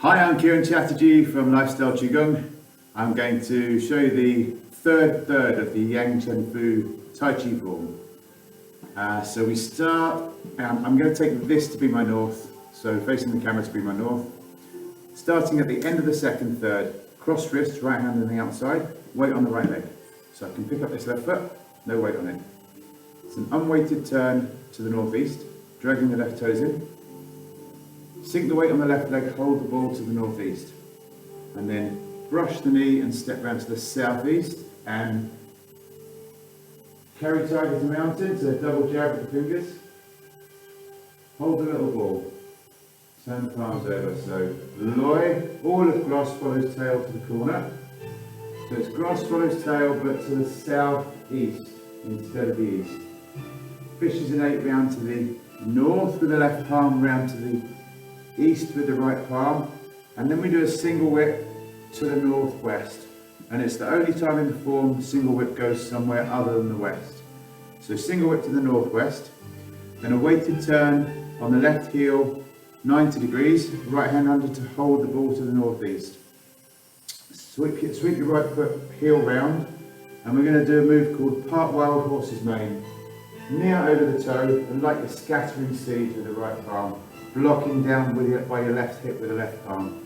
Hi, I'm Kieran Chatterjee from Lifestyle Qigong. I'm going to show you the third of the Yang Chen Fu Tai Chi form. So we start, I'm going to take this to be my north, so facing the camera to be my north. Starting at the end of the second third, cross wrist, right hand on the outside, weight on the right leg. So I can pick up this left foot, no weight on it. It's an unweighted turn to the northeast, dragging the left toes in. Sink the weight on the left leg, hold the ball to the northeast. And then brush the knee and step round to the southeast and carry tiger to mountain, so double jab with the fingers. Hold the little ball. Turn the palms over, so Loi, all of grass follows tail to the corner. So it's grass follows tail but to the southeast instead of the east. Fishes an 8 round to the north with the left palm, round to the east with the right palm, and then we do a single whip to the northwest, and it's the only time in the form single whip goes somewhere other than the west. So single whip to the northwest, then a weighted turn on the left heel 90 degrees, right hand under to hold the ball to the northeast. Sweep your right foot heel round, and we're going to do a move called part wild horse's mane. Knee out over the toe and like you're scattering seeds with the right palm, blocking down by your left hip with the left palm.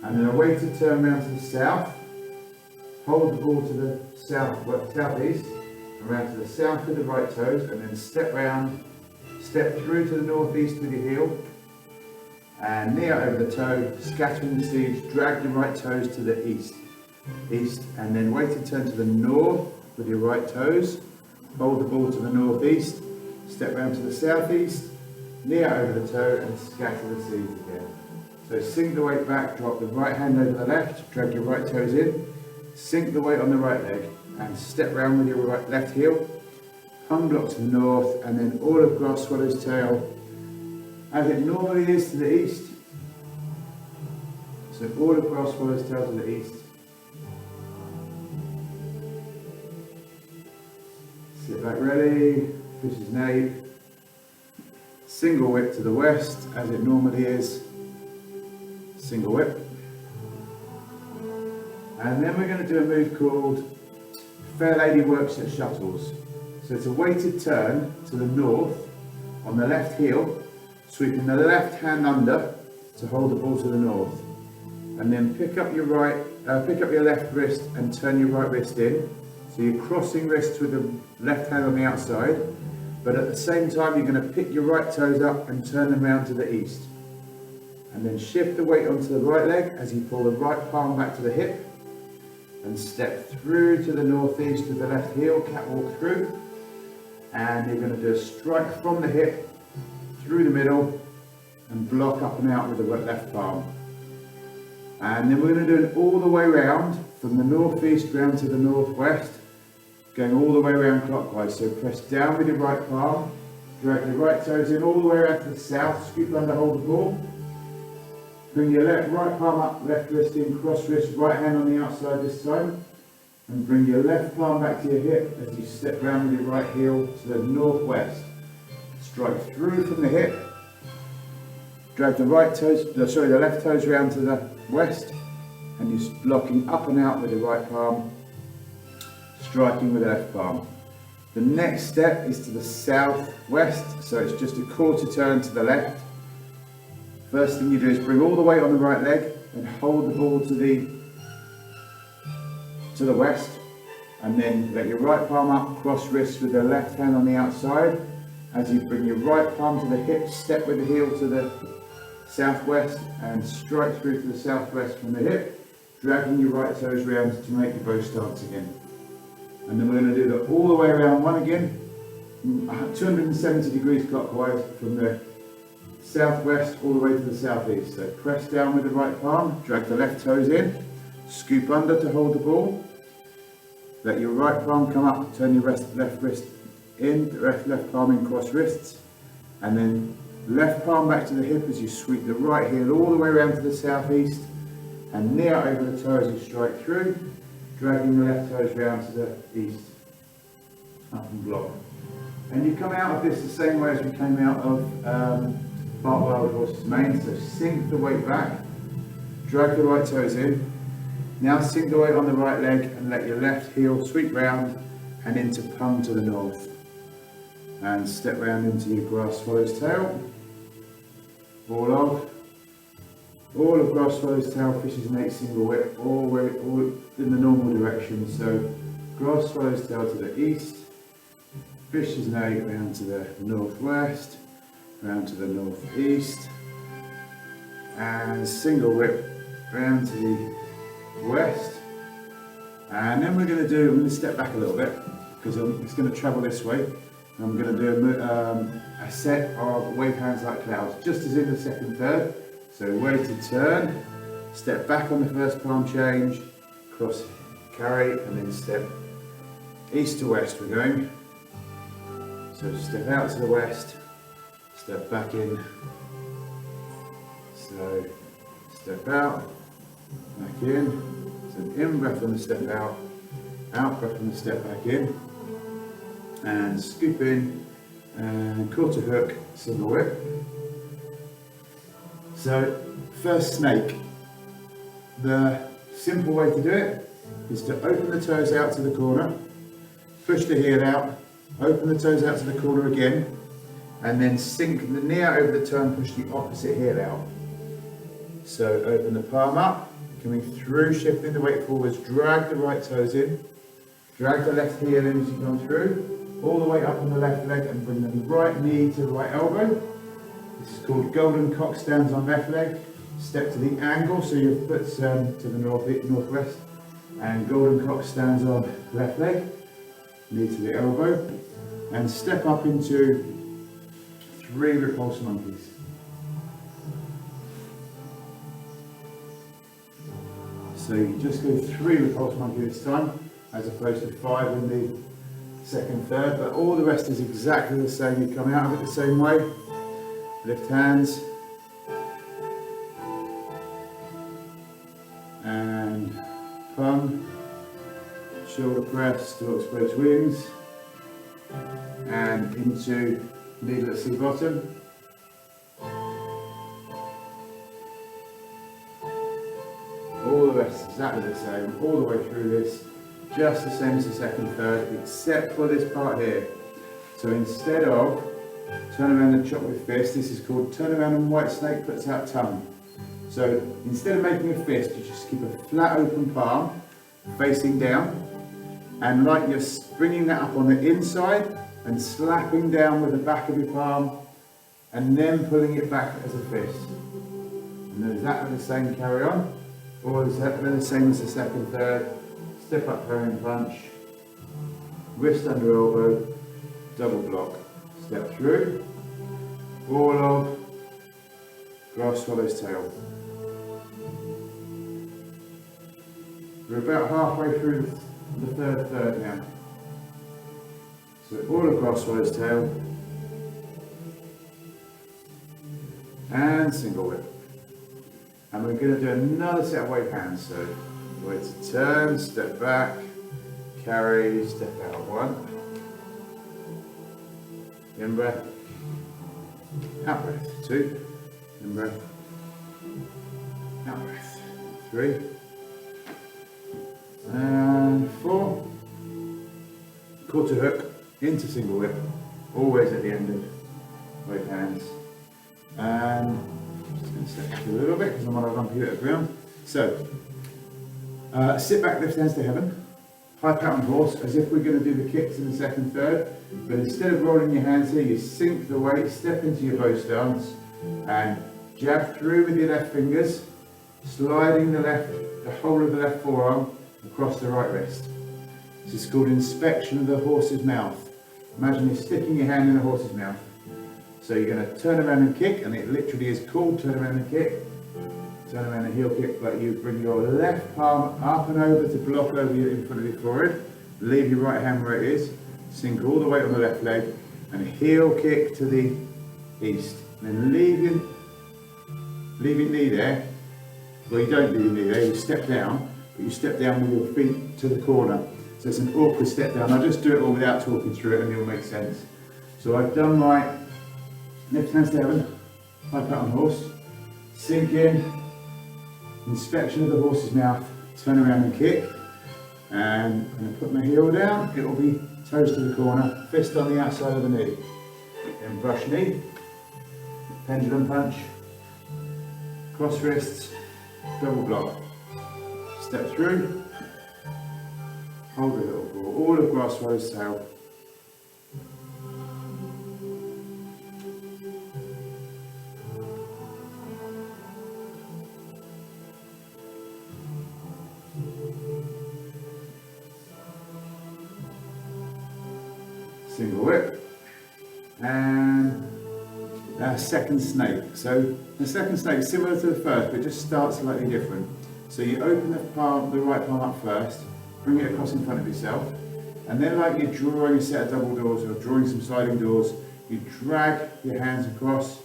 And then a weighted turn round to the south, hold the ball to the southeast, and round to the south with the right toes, and then step round, step through to the northeast with your heel, and knee out over the toe, scattering the seeds, drag your right toes to the east, and then weighted turn to the north with your right toes, hold the ball to the northeast, step round to the southeast, knee out over the toe and scatter the seeds again. So sink the weight back, drop the right hand over the left, drag your right toes in, sink the weight on the right leg and step round with your left heel, hung block to the north, and then all of grass swallows tail as it normally is to the east. So all of grass swallows tail to the east. Sit back ready, fishes an 8. Single whip to the west, as it normally is. Single whip. And then we're going to do a move called Fair Lady Works at Shuttles. So it's a weighted turn to the north on the left heel, sweeping the left hand under to hold the ball to the north. And then pick up your left wrist and turn your right wrist in. So you're crossing wrists with the left hand on the outside, but at the same time you're going to pick your right toes up and turn them round to the east. And then shift the weight onto the right leg as you pull the right palm back to the hip and step through to the northeast with the left heel, catwalk through. And you're going to do a strike from the hip through the middle and block up and out with the left palm. And then we're going to do it all the way round from the northeast round to the northwest, going all the way around clockwise. So press down with your right palm, drag your right toes in all the way around to the south, scoop under, hold the ball. Bring your right palm up, left wrist in, cross wrist, right hand on the outside this time. And bring your left palm back to your hip as you step round with your right heel to the northwest. Strike through from the hip. Drag the left toes round to the west. And you're blocking up and out with the right palm, striking with the left palm. The next step is to the southwest, so it's just a quarter turn to the left. First thing you do is bring all the weight on the right leg and hold the ball to the west, and then let your right palm up, cross wrists with the left hand on the outside. As you bring your right palm to the hip, step with the heel to the southwest and strike through to the southwest from the hip, dragging your right toes round to make your bow stance again. And then we're going to do that all the way around one again, 270 degrees clockwise from the southwest all the way to the southeast. So press down with the right palm, drag the left toes in, scoop under to hold the ball, let your right palm come up, turn your left wrist in, left palm in, cross wrists, and then left palm back to the hip as you sweep the right heel all the way around to the southeast, and knee out over the toe as you strike through, dragging the left toes round to the east, up and block. And you come out of this the same way as we came out of part wild horse's mane, so sink the weight back, drag the right toes in. Now sink the weight on the right leg and let your left heel sweep round and into palm to the north. And step round into your grass swallow's tail. All of grass swallow's tail fishes an 8 single whip, all in the normal direction. So grass swallow's tail to the east, fishes an 8 round to the northwest, round to the northeast, and single whip round to the west. And then I'm going to step back a little bit because it's going to travel this way. I'm going to do a set of wave hands like clouds, just as in the second third. So weighted turn, step back on the first palm change, cross, carry, and then step east to west we're going. So step out to the west, step back in. So step out, back in. So an in breath on the step out breath on the step back in. And scoop in and quarter hook, single whip. So first snake, the simple way to do it is to open the toes out to the corner, push the heel out, open the toes out to the corner again, and then sink the knee out over the toe and push the opposite heel out. So open the palm up, coming through, shifting the weight forwards, drag the right toes in, drag the left heel in as you come through, all the way up on the left leg and bring the right knee to the right elbow. This is called golden cock stands on left leg. Step to the angle so your foot's to the northwest, and golden cock stands on left leg, knee to the elbow, and step up into 3 repulse monkeys. So you just go 3 repulse monkey this time, as opposed to 5 in the second third, but all the rest is exactly the same. You come out of it the same way, lift hands, and palm, shoulder press, stork spreads wings, and into needle at sea bottom. All the rest is exactly the same, all the way through this. Just the same as the second third, except for this part here. So instead of turn around and chop with fist, this is called turn around and white snake puts out tongue. So instead of making a fist, you just keep a flat open palm facing down, and like you're bringing that up on the inside and slapping down with the back of your palm, and then pulling it back as a fist. And then exactly the same, carry on. All exactly the same as the second third. Step up herring punch, wrist under elbow, double block, step through, all of grass swallow's tail. We're about halfway through the third third now. So all of grass swallow's tail, and single whip. And we're going to do another set of wave hands. So way to turn, step back, carry, step out 1. In breath, out breath, 2. In breath, out breath, 3. And 4. Quarter hook into single whip, always at the end of wave hands. And I'm just going to step back a little bit because I'm on a lumpy bit of ground. So, sit back, lift hands to heaven, high pattern horse, as if we're going to do the kicks in the second third, but instead of rolling your hands here, you sink the weight, step into your bow stance, and jab through with your left fingers, sliding the whole of the left forearm across the right wrist. This is called inspection of the horse's mouth. Imagine you're sticking your hand in the horse's mouth. So you're going to turn around and kick, and it literally is called turn around and kick. Turn around and heel kick, but you bring your left palm up and over to block over you in front of your forehead. Leave your right hand where it is. Sink all the weight on the left leg, and heel kick to the east. And then leave your knee there. Well, you don't leave your knee there, you step down, but you step down with your feet to the corner. So it's an awkward step down. I'll just do it all without talking through it and it'll make sense. So I've done my left hands to heaven, high pattern horse, sink in, inspection of the horse's mouth, turn around and kick. And I'm going to put my heel down, it will be toes to the corner, fist on the outside of the knee. Then brush knee, pendulum punch, cross wrists, double block. Step through, hold a little ball, all of grass swallow's tail. Single whip, and second snake. So the second snake is similar to the first, but just starts slightly different. So you open the right palm up first, bring it across in front of yourself, and then like you're drawing a set of double doors or drawing some sliding doors, you drag your hands across.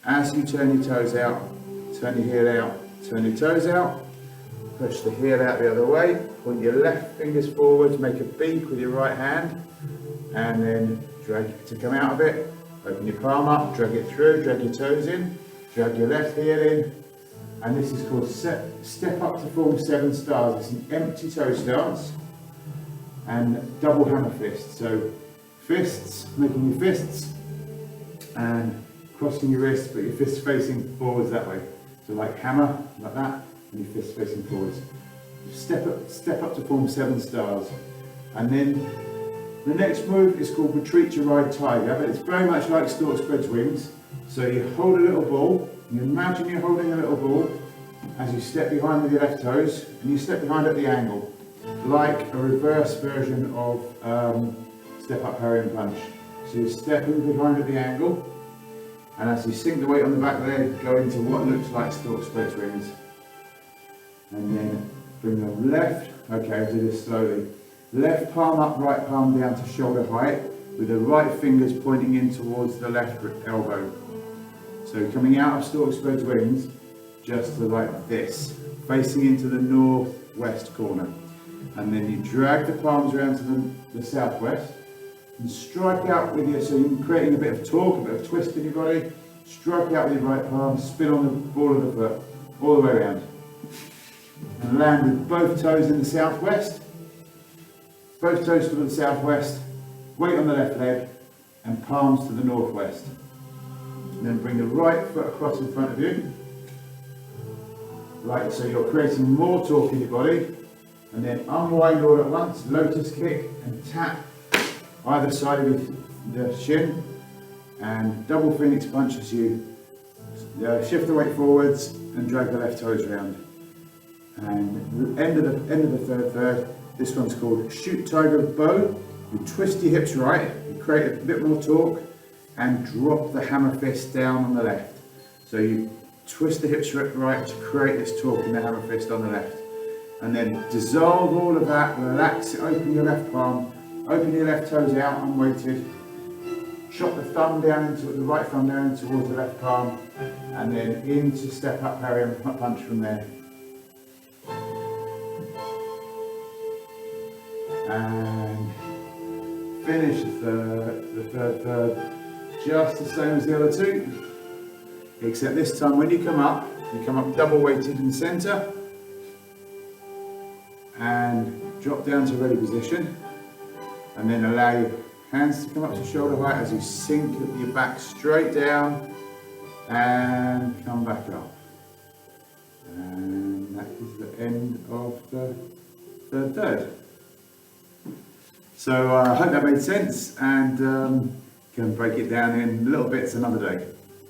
As you turn your toes out, turn your heel out, turn your toes out, push the heel out the other way, point your left fingers forwards, make a beak with your right hand, and then drag it to come out of it. Open your palm up, drag it through, drag your toes in, drag your left heel in, and this is called step up to form 7 stars. It's an empty toe stance and double hammer fist. So fists, making your fists and crossing your wrists, but your fists facing forwards that way. So like hammer, like that, and your fists facing forwards. Step up to form 7 stars. And then the next move is called retreat to ride tiger, but it's very much like stork spreads wings. So you hold a little ball, you imagine you're holding a little ball as you step behind with your left toes, and you step behind at the angle, like a reverse version of step up parry and punch. So you're stepping behind at the angle, and as you sink the weight on the back leg, go into what looks like stork spreads wings. And then bring the left, okay, I'll do this slowly. Left palm up, right palm down to shoulder height, with the right fingers pointing in towards the left elbow. So coming out of stork spreads wings, just to like this, facing into the northwest corner. And then you drag the palms around to the southwest, and strike out with your, so you're creating a bit of torque, a bit of twist in your body, strike out with your right palm, spin on the ball of the foot, all the way around. And land with both toes in the southwest. Both toes to the southwest, weight on the left leg, and palms to the northwest. And then bring the right foot across in front of you, like so you're creating more torque in your body, and then unwind all at once, lotus kick, and tap either side of the shin, and double phoenix punch as you shift the weight forwards and drag the left toes around. And end of the third. This one's called shoot tiger bow. You twist your hips right, you create a bit more torque, and drop the hammer fist down on the left. So you twist the hips right to create this torque in the hammer fist on the left. And then dissolve all of that, relax it, open your left palm, open your left toes out unweighted, chop the thumb down into the right thumb down towards the left palm, and then into step up parry and punch from there. And finish the third, just the same as the other two, except this time when you come up double weighted in the centre, and drop down to ready position, and then allow your hands to come up to shoulder height as you sink your back straight down, and come back up. And that is the end of the third. So I hope that made sense, and can break it down in little bits another day.